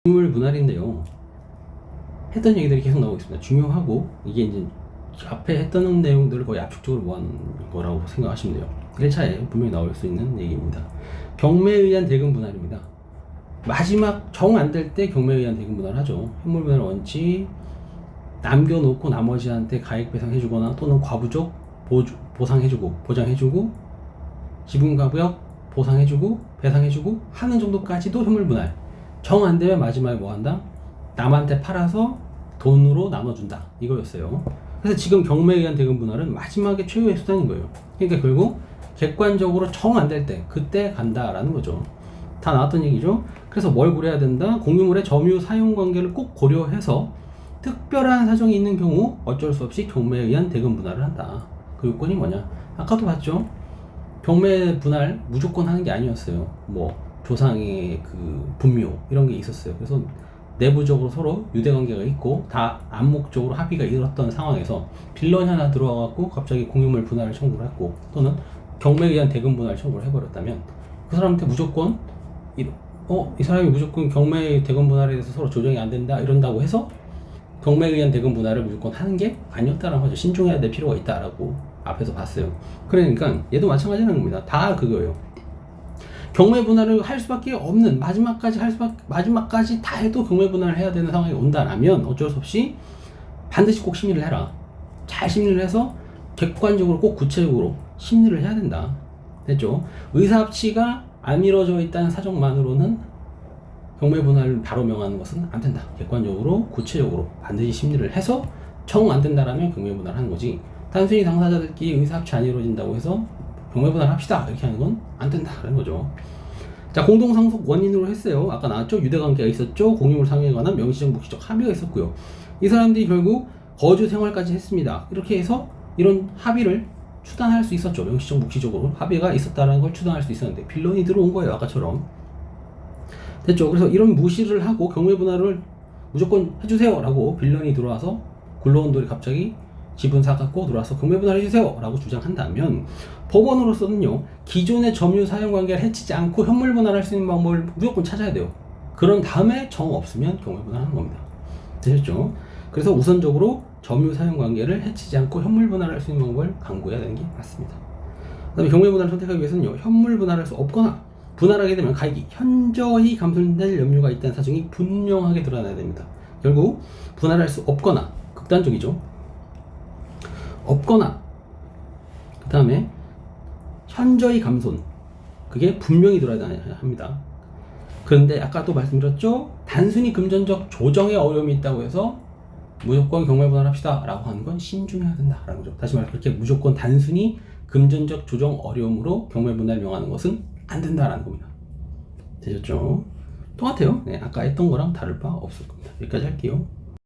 중요물 분할인데요. 했던 얘기들이 계속 나오고 있습니다. 중요하고 이게 이제 앞에 했던 내용들을 거의 압축적으로 모아놓은 거라고 생각하시면 돼요. 1차에 분명히 나올 수 있는 얘기입니다. 경매에 의한 대금 분할입니다. 마지막 정 안 될 때 경매에 의한 대금 분할을 하죠. 현물 분할 원칙, 남겨놓고 나머지한테 가액 배상해주거나 또는 과부족 보상해주고 보장해주고 지분가격 보상해주고 배상해주고 하는 정도까지도 현물 분할. 정 안 되면 마지막에 뭐 한다? 남한테 팔아서 돈으로 나눠준다. 이거였어요. 그래서 지금 경매에 의한 대금 분할은 마지막에 최후의 수단인 거예요. 그러니까 결국 객관적으로 정 안 될 때 그때 간다라는 거죠. 다 나왔던 얘기죠. 그래서 뭘 고려해야 된다? 공유물의 점유 사용 관계를 꼭 고려해서 특별한 사정이 있는 경우 어쩔 수 없이 경매에 의한 대금 분할을 한다. 그 요건이 뭐냐? 아까도 봤죠. 경매 분할 무조건 하는 게 아니었어요. 뭐 조상의 그 분묘 이런 게 있었어요. 그래서 내부적으로 서로 유대관계가 있고 다 암묵적으로 합의가 이뤘던 상황에서 빌런이 하나 들어와갖고 갑자기 공유물 분할을 청구를 했고 또는 경매에 의한 대금 분할 청구를 해버렸다면 그 사람한테 무조건 이 사람이 무조건 경매 대금 분할에 대해서 서로 조정이 안 된다 이런다고 해서 경매에 의한 대금 분할을 무조건 하는 게 아니었다는 거죠. 신중해야 될 필요가 있다라고 앞에서 봤어요. 그러니까 얘도 마찬가지라는 겁니다. 다 그거예요. 경매 분할을 할 수밖에 없는 마지막까지 다 해도 경매 분할을 해야 되는 상황이 온다라면 어쩔 수 없이 반드시 꼭 심리를 해라. 잘 심리를 해서 객관적으로 꼭 구체적으로 심리를 해야 된다. 됐죠? 의사합치가 안 이루어져 있다는 사정만으로는 경매 분할을 바로 명하는 것은 안 된다. 객관적으로 구체적으로 반드시 심리를 해서 정 안 된다라면 경매 분할을 하는 거지. 단순히 당사자들끼리 의사합치 안 이루어진다고 해서 경매 분할 합시다 이렇게 하는 건 안 된다라는 거죠. 자, 공동상속 원인으로 했어요. 아까 나왔죠. 유대관계가 있었죠. 공유물 상행에 관한 명시적 묵시적 합의가 있었고요. 이 사람들이 결국 거주 생활까지 했습니다. 이렇게 해서 이런 합의를 추단할 수 있었죠. 명시적 묵시적으로 합의가 있었다는 걸 추단할 수 있었는데 빌런이 들어온 거예요. 아까처럼. 됐죠. 그래서 이런 무시를 하고 경매 분할을 무조건 해주세요 라고 빌런이 들어와서 굴러온돌이 갑자기 지분 사갖고 들어와서 경매 분할 해주세요 라고 주장한다면 법원으로서는요, 기존의 점유 사용 관계를 해치지 않고 현물 분할할 수 있는 방법을 무조건 찾아야 돼요. 그런 다음에 정 없으면 경매 분할하는 겁니다. 되셨죠? 그래서 우선적으로 점유 사용 관계를 해치지 않고 현물 분할할 수 있는 방법을 강구해야 되는 게 맞습니다. 그 다음에 경매 분할을 선택하기 위해서는요, 현물 분할할 수 없거나 분할하게 되면 가액이 현저히 감소될 염려가 있다는 사정이 분명하게 드러나야 됩니다. 결국 분할할 수 없거나 극단적이죠. 없거나 그 다음에 현저히 감손 그게 분명히 들어야 합니다. 그런데 아까 또 말씀드렸죠. 단순히 금전적 조정에 어려움이 있다고 해서 무조건 경매 분할합시다 라고 하는 건 신중해야 된다라는 거죠. 다시 말해 그렇게 무조건 단순히 금전적 조정 어려움으로 경매 분할 명하는 것은 안 된다라는 겁니다. 되셨죠? 똑같아요. 네, 아까 했던 거랑 다를 바 없을 겁니다. 여기까지 할게요.